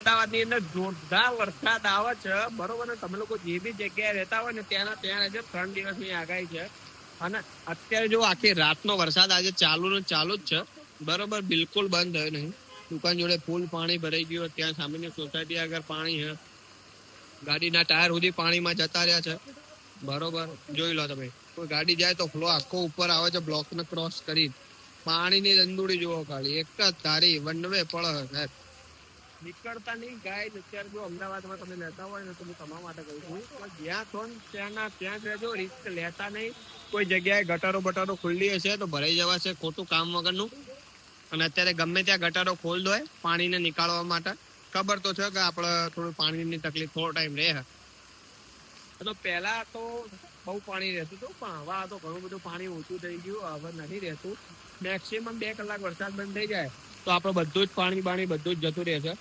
અમદાવાદની અંદર જોરદાર વરસાદ આવે છે બરોબર ને તમે લોકો જે બી જગ્યાએ રહેતા હોય ને ત્યાં 3 દિવસની આગાહી છે અને અત્યારે જો આખી રાતનો વરસાદ આજે ચાલુ જ છે બરોબર બિલકુલ બંધ થયો નહીં દુકાન જોડે ફૂલ પાણી ભરાઈ ગયું ત્યાં સામેની સોસાયટી આગળ પાણી છે ગાડીના ટાયર સુધી પાણીમાં જતા રહ્યા છે બરોબર જોઈ લો તમે કોઈ ગાડી જાય તો ફ્લો આખો ઉપર આવે છે બ્લોક ને ક્રોસ કરી પાણીની દંડુડી જુઓ ખાલી એક જ ધારી વન વે પડે નીકળતા નહીં ગાય અત્યારે જો અમદાવાદમાં તમે લેતા હોય ને તો હું તમારા માટે કહું છું જ્યાં છો ને ત્યાં જ રહેજો રિસ્ક લેતા નહીં કોઈ જગ્યાએ ગટરો બટરો ખુલ્લી હશે તો ભરાઈ જવાશે ખોટું કામ વગરનું અને અત્યારે ગમે ત્યાં ગટરો ખોલ દો પાણીને નીકાળવા માટે ખબર તો છે કે આપણે થોડું પાણીની તકલીફ થોડો ટાઈમ રહે તો પહેલા તો બહુ પાણી રહેતું હતું પણ હવે તો ઘણું બધું પાણી ઓછું થઈ ગયું હવે નથી રહેતું મેક્સિમમ 2 કલાક વરસાદ બંધ થઈ જાય તો આપણે બધું જ પાણી બધું જ જતું રહેશે